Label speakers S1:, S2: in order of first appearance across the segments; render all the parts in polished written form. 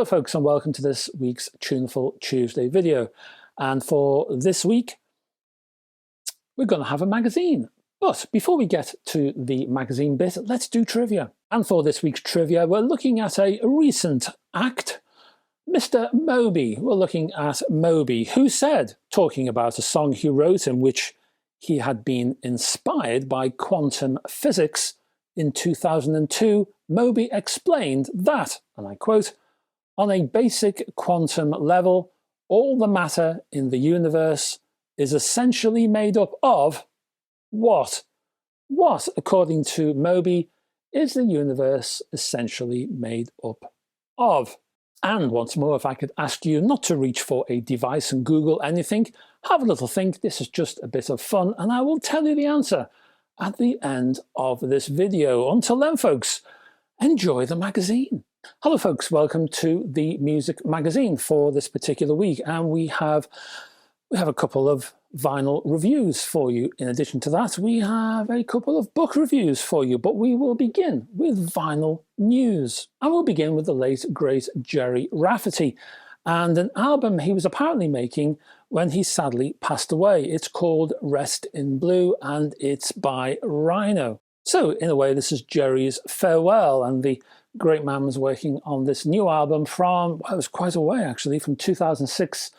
S1: folks, and welcome to this week's Tuneful Tuesday video. And for this week, we're going to have a magazine. But before we get to the magazine bit, let's do trivia. And for this week's trivia, we're looking at a recent act, Mr. Moby. We're looking at Moby, who said, talking about a song he wrote in which he had been inspired by quantum physics in 2002, Moby explained that, and I quote, "On a basic quantum level, all the matter in the universe is essentially made up of what? What, according to Moby, is the universe essentially made up of?" And once more, if I could ask you not to reach for a device and Google anything, have a little think. This is just a bit of fun, and I will tell you the answer at the end of this video. Until then, folks, enjoy the magazine. Hello folks, welcome to the music magazine for this particular week, and we have a couple of vinyl reviews for you. In addition to that, we have a couple of book reviews for you, but we will begin with vinyl news. And we'll begin with the late great Gerry Rafferty and an album he was apparently making when he sadly passed away. It's called Rest in Blue and it's by Rhino. So in a way, this is Gerry's farewell, and the great man was working on this new album from, well, it was quite a way actually, from 2006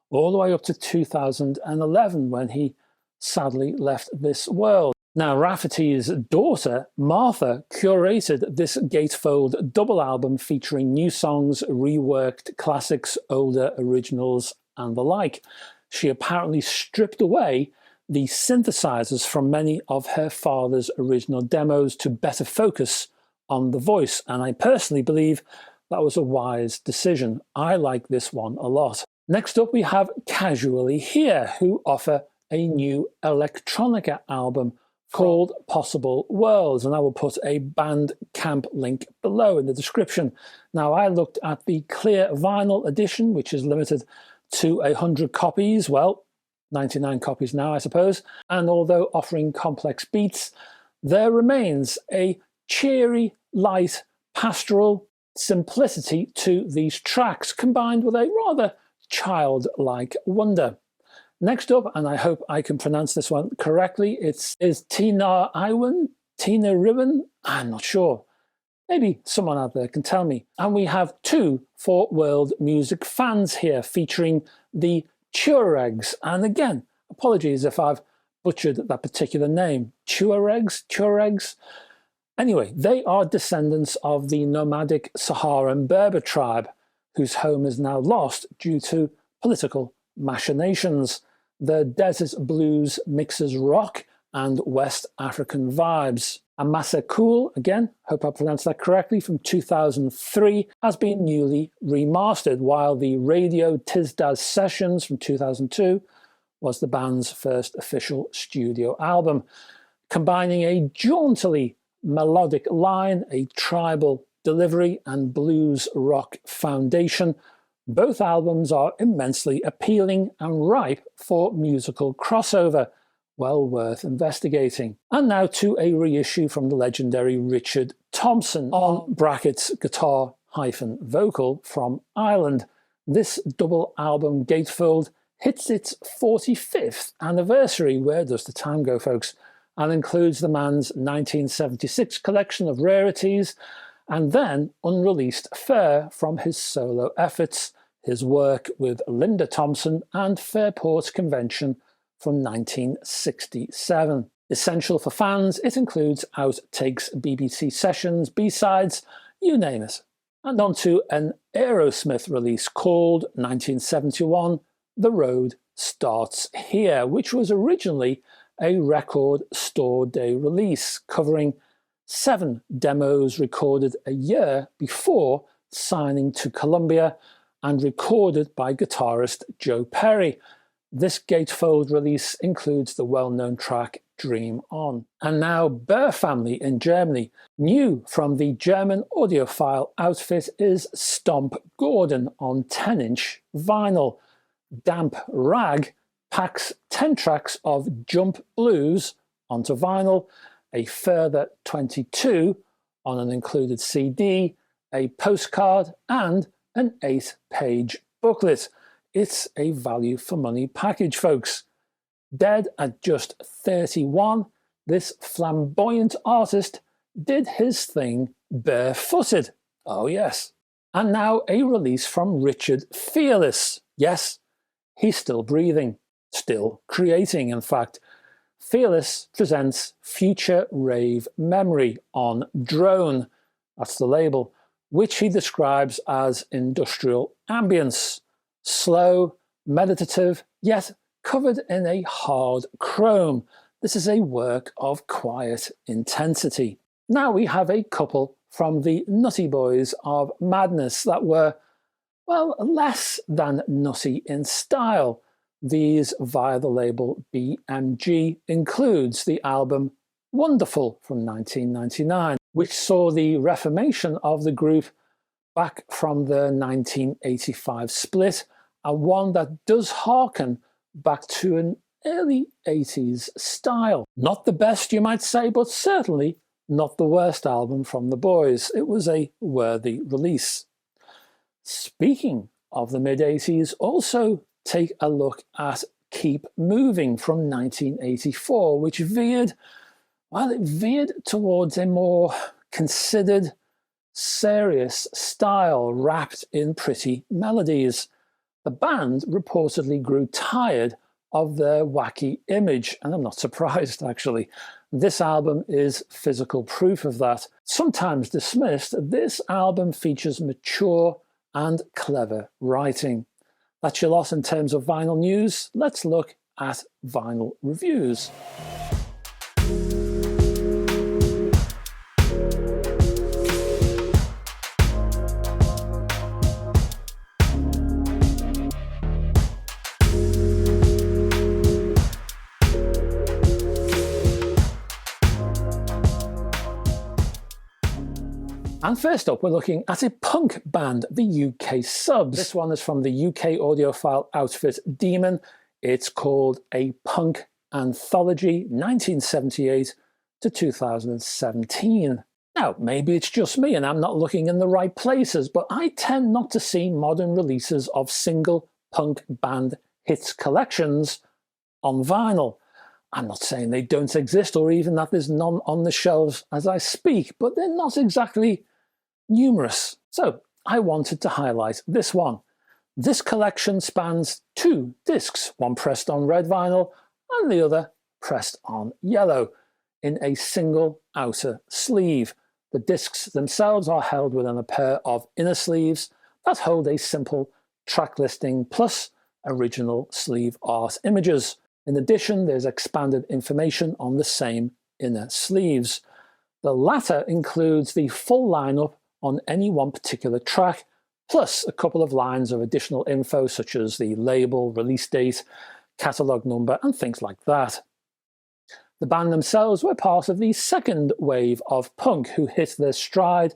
S1: all the way up to 2011 when he sadly left this world. Now, Rafferty's daughter, Martha, curated this gatefold double album featuring new songs, reworked classics, older originals, and the like. She apparently stripped away the synthesizers from many of her father's original demos to better focus on the voice, and I personally believe that was a wise decision. I like this one a lot. Next up, we have Casually Here, who offer a new electronica album called Possible Worlds, and I will put a Bandcamp link below in the description. Now, I looked at the clear vinyl edition, which is limited to 100 copies, well, 99 copies now, I suppose, and although offering complex beats, there remains a cheery, light, pastoral simplicity to these tracks, combined with a rather childlike wonder. Next up, and I hope I can pronounce this one correctly, is Tinariwen? I'm not sure. Maybe someone out there can tell me. And we have two for world music fans here, featuring the Tuaregs. And again, apologies if I've butchered that particular name. Tuaregs? Anyway, they are descendants of the nomadic Saharan Berber tribe, whose home is now lost due to political machinations. The desert blues mixes rock and West African vibes. Amasa Cool, again, hope I pronounced that correctly, from 2003, has been newly remastered, while the Radio Tizdaz Sessions from 2002 was the band's first official studio album, combining a jauntily melodic line, a tribal delivery, and blues rock foundation. Both albums are immensely appealing and ripe for musical crossover, well worth investigating. And now to a reissue from the legendary Richard Thompson on brackets guitar-vocal from Ireland. This double album gatefold hits its 45th anniversary. Where does the time go, folks? And includes the man's 1976 collection of rarities, and then unreleased fare from his solo efforts, his work with Linda Thompson and Fairport Convention from 1967. Essential for fans, it includes outtakes, BBC sessions, B-sides, you name it. And onto an Aerosmith release called 1971, The Road Starts Here, which was originally a record store day release, covering 7 demos recorded a year before signing to Columbia and recorded by guitarist Joe Perry. This gatefold release includes the well-known track Dream On. And now Burr Family in Germany. New from the German audiophile outfit is Stomp Gordon on 10-inch vinyl. Damp Rag packs 10 tracks of jump blues onto vinyl, a further 22 on an included CD, a postcard, and an 8-page booklet. It's a value for money package, folks. Dead at just 31, this flamboyant artist did his thing barefooted. Oh yes. And now a release from Richard Fearless. Yes, he's still breathing, still creating, in fact. Fearless presents Future Rave Memory on Drone, that's the label, which he describes as industrial ambience. Slow, meditative, yet covered in a hard chrome. This is a work of quiet intensity. Now we have a couple from the Nutty Boys of Madness that were, well, less than nutty in style. These via the label BMG includes the album Wonderful from 1999, which saw the reformation of the group back from the 1985 split, and one that does harken back to an early 80s style. Not the best, you might say, but certainly not the worst album from the boys. It was a worthy release. Speaking of the mid-80s, also take a look at Keep Moving from 1984, which veered towards a more considered, serious style wrapped in pretty melodies. The band reportedly grew tired of their wacky image, and I'm not surprised, actually. This album is physical proof of that. Sometimes dismissed, this album features mature and clever writing. That's your lot in terms of vinyl news. Let's look at vinyl reviews. And first up, we're looking at a punk band, the UK Subs. This one is from the UK audiophile outfit Demon. It's called A Punk Anthology, 1978 to 2017. Now, maybe it's just me and I'm not looking in the right places, but I tend not to see modern releases of single punk band hits collections on vinyl. I'm not saying they don't exist or even that there's none on the shelves as I speak, but they're not exactly numerous. So I wanted to highlight this one. This collection spans 2 discs, one pressed on red vinyl and the other pressed on yellow in a single outer sleeve. The discs themselves are held within a pair of inner sleeves that hold a simple track listing plus original sleeve art images. In addition, there's expanded information on the same inner sleeves. The latter includes the full lineup on any one particular track, plus a couple of lines of additional info such as the label, release date, catalogue number, and things like that. The band themselves were part of the second wave of punk, who hit their stride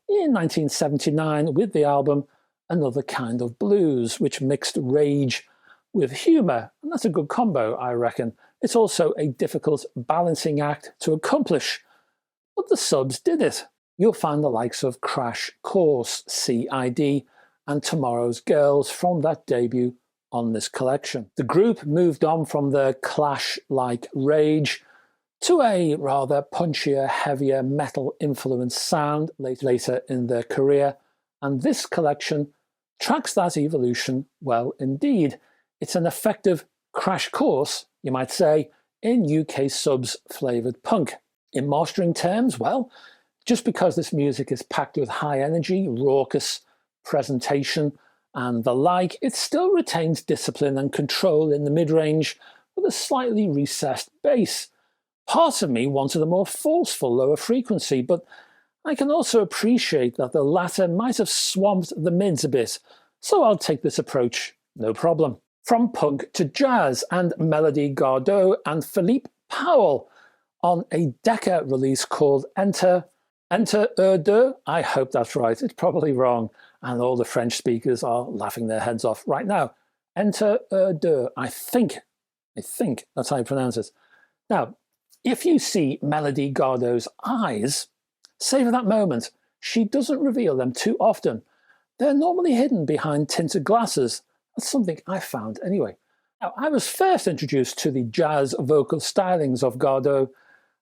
S1: in 1979 with the album Another Kind of Blues, which mixed rage with humour, and that's a good combo, I reckon. It's also a difficult balancing act to accomplish, but the Subs did it. You'll find the likes of Crash Course, CID, and Tomorrow's Girls from that debut on this collection. The group moved on from their Clash-like rage to a rather punchier, heavier metal-influenced sound later in their career, and this collection tracks that evolution well indeed. It's an effective crash course, you might say, in UK Subs flavoured punk. In mastering terms, well, just because this music is packed with high energy, raucous presentation and the like, it still retains discipline and control in the mid-range with a slightly recessed bass. Part of me wanted a more forceful lower frequency, but I can also appreciate that the latter might have swamped the mids a bit, so I'll take this approach, no problem. From punk to jazz and Melody Gardot and Philippe Powell on a Decca release called Enter Deux. I hope that's right, it's probably wrong, and all the French speakers are laughing their heads off right now. Enter Deux, I think that's how you pronounce it. Now, if you see Melody Gardot's eyes, savour that moment. She doesn't reveal them too often, they're normally hidden behind tinted glasses. That's something I found anyway. Now, I was first introduced to the jazz vocal stylings of Gardot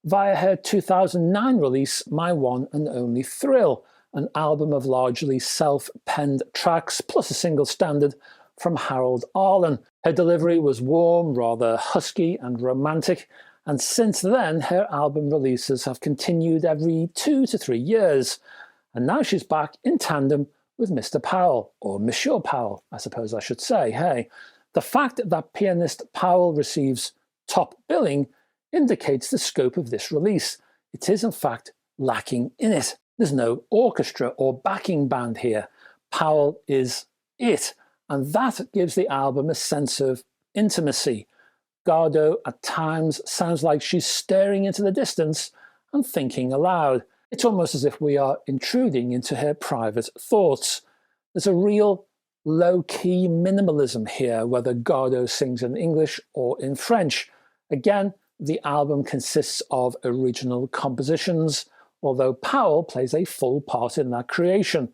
S1: via her 2009 release, My One and Only Thrill, an album of largely self-penned tracks plus a single standard from Harold Arlen. Her delivery was warm, rather husky and romantic, and since then her album releases have continued every 2 to 3 years. And now she's back in tandem with Mr. Powell, or Monsieur Powell, I suppose I should say. Hey, the fact that pianist Powell receives top billing indicates the scope of this release. It is in fact lacking in it. There's no orchestra or backing band here. Powell is it, and that gives the album a sense of intimacy. Gardot at times sounds like she's staring into the distance and thinking aloud. It's almost as if we are intruding into her private thoughts. There's a real low-key minimalism here, whether Gardot sings in English or in French. Again, the album consists of original compositions, although Powell plays a full part in that creation.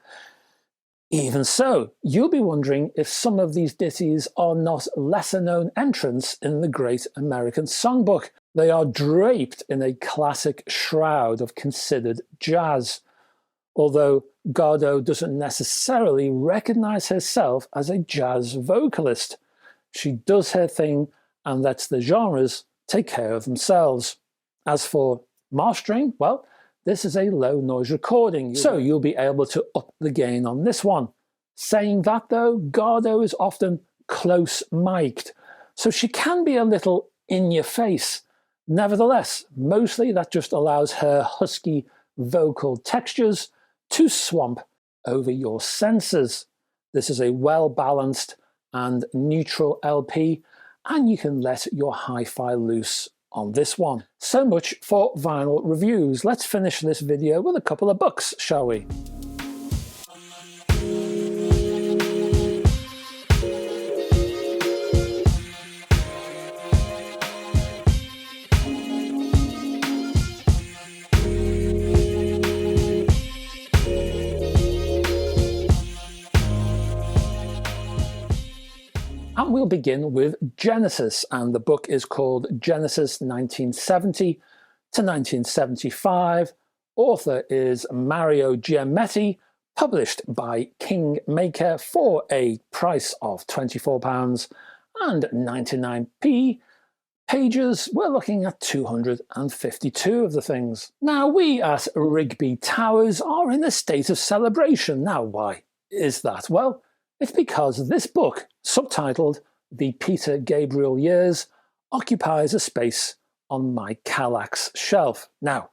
S1: Even so, you'll be wondering if some of these ditties are not lesser-known entrants in the Great American Songbook. They are draped in a classic shroud of considered jazz, although Gardot doesn't necessarily recognize herself as a jazz vocalist. She does her thing and lets the genres take care of themselves. As for mastering, well, this is a low noise recording, so you'll be able to up the gain on this one. Saying that though, Gardot is often close mic'd, so she can be a little in your face. Nevertheless, mostly that just allows her husky vocal textures to swamp over your senses. This is a well-balanced and neutral LP, and you can let your hi-fi loose on this one. So much for vinyl reviews. Let's finish this video with a couple of books, shall we? And we'll begin with Genesis, and the book is called Genesis 1970 to 1975. Author is Mario Giametti, published by Kingmaker for a price of £24.99. Pages, we're looking at 252 of the things. Now, we at Rigby Towers are in a state of celebration. Now, why is that? Well, it's because this book, subtitled The Peter Gabriel Years, occupies a space on my Kallax shelf. Now,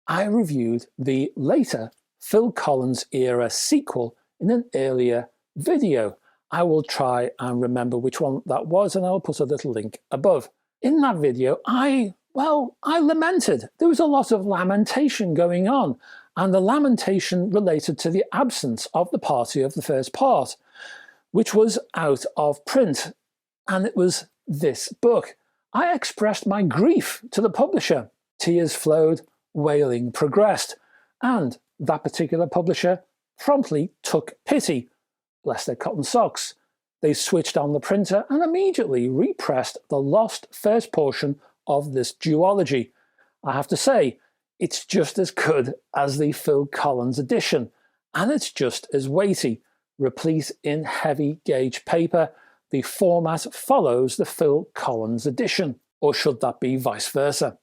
S1: I reviewed the later Phil Collins era sequel in an earlier video. I will try and remember which one that was, and I'll put a little link above. In that video, I lamented. There was a lot of lamentation going on, and the lamentation related to the absence of the party of the first part, which was out of print, and it was this book. I expressed my grief to the publisher. Tears flowed, wailing progressed, and that particular publisher promptly took pity. Bless their cotton socks. They switched on the printer and immediately repressed the lost first portion of this duology. I have to say, it's just as good as the Phil Collins edition, and it's just as weighty. Replete in heavy gauge paper, the format follows the Phil Collins edition, or should that be vice versa?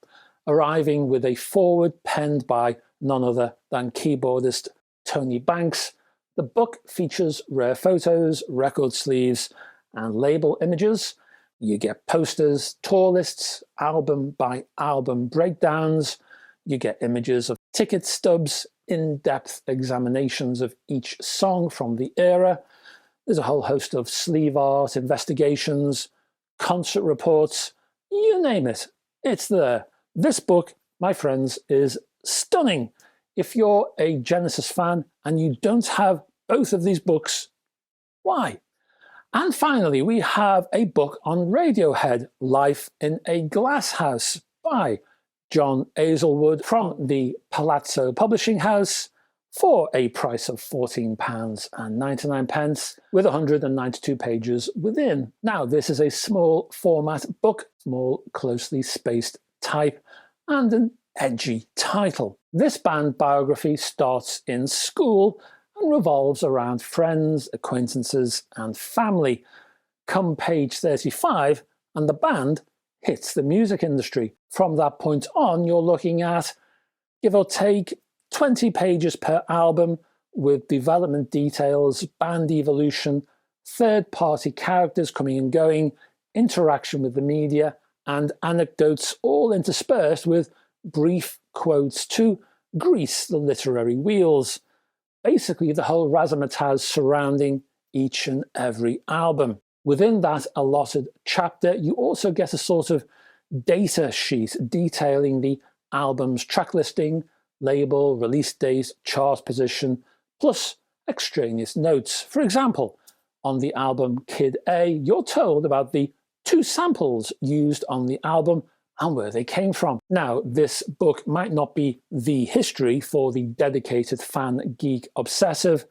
S1: Arriving with a foreword penned by none other than keyboardist Tony Banks, the book features rare photos, record sleeves, and label images. You get posters, tour lists, album by album breakdowns. You get images of ticket stubs, in-depth examinations of each song from the era. There's a whole host of sleeve art, investigations, concert reports, you name it, it's there. This book, my friends, is stunning. If you're a Genesis fan and you don't have both of these books, why? And finally, we have a book on Radiohead, Life in a Glass House by John Azelwood from the Palazzo Publishing House. for a price of £14.99 with 192 pages within. Now, this is a small format book, small, closely spaced type, and an edgy title. This band biography starts in school and revolves around friends, acquaintances, and family. Come page 35, and the band hits the music industry. From that point on, you're looking at, give or take, 20 pages per album with development details, band evolution, third-party characters coming and going, interaction with the media, and anecdotes all interspersed with brief quotes to grease the literary wheels. Basically, the whole razzmatazz surrounding each and every album. Within that allotted chapter, you also get a sort of data sheet detailing the album's track listing, label, release date, chart position, plus extraneous notes. For example, on the album Kid A, you're told about the 2 samples used on the album and where they came from. Now, this book might not be the history for the dedicated fan geek obsessive,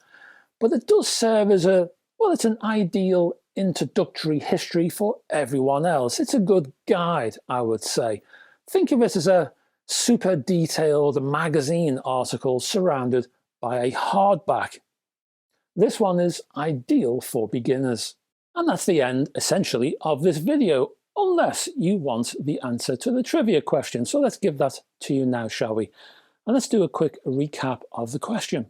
S1: but it does serve as it's an ideal introductory history for everyone else. It's a good guide, I would say. Think of it as a super detailed magazine article surrounded by a hardback. This one is ideal for beginners. And that's the end, essentially, of this video, unless you want the answer to the trivia question. So let's give that to you now, shall we? And let's do a quick recap of the question.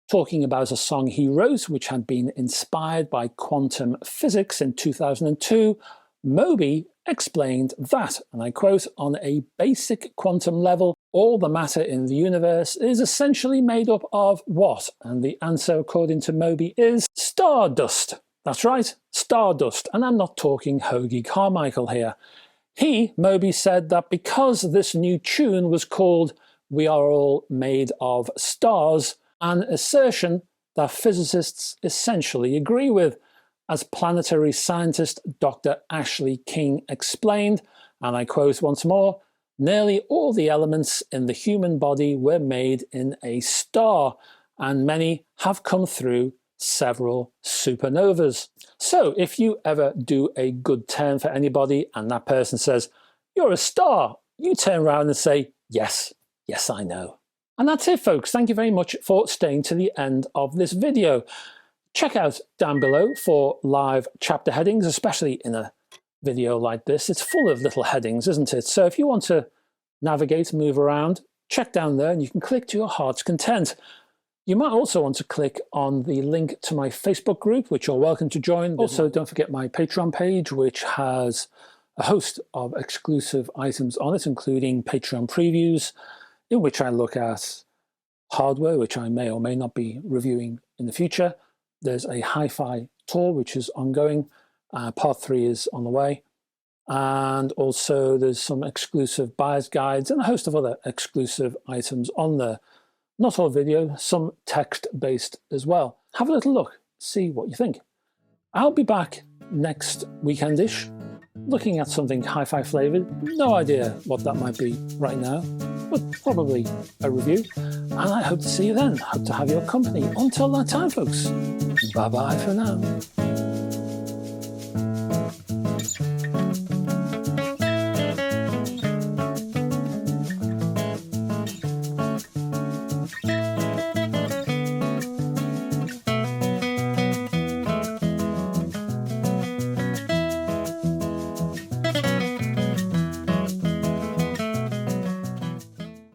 S1: Talking about a song he wrote, which had been inspired by quantum physics in 2002, Moby explained that, and I quote, "On a basic quantum level, all the matter in the universe is essentially made up of what?" And the answer, according to Moby, is stardust. That's right, stardust. And I'm not talking Hoagie Carmichael here. Moby, said that because this new tune was called "We Are All Made of Stars," an assertion that physicists essentially agree with. As planetary scientist Dr. Ashley King explained, and I quote once more, "Nearly all the elements in the human body were made in a star, and many have come through several supernovas." So if you ever do a good turn for anybody and that person says, "You're a star," you turn around and say, "Yes, yes, I know." And that's it, folks. Thank you very much for staying to the end of this video. Check out down below for live chapter headings, especially in a video like this. It's full of little headings, isn't it? So if you want to navigate, move around, check down there and you can click to your heart's content. You might also want to click on the link to my Facebook group, which you're welcome to join. Also, don't forget my Patreon page, which has a host of exclusive items on it, including Patreon previews, in which I look at hardware, which I may or may not be reviewing in the future. There's a hi-fi tour, which is ongoing. Part 3 is on the way. And also there's some exclusive buyer's guides and a host of other exclusive items on there. Not all video, some text-based as well. Have a little look, see what you think. I'll be back next weekend-ish, looking at something hi-fi flavored. No idea what that might be right now, but probably a review. And I hope to see you then. Hope to have your company. Until that time, folks. Bye-bye for now.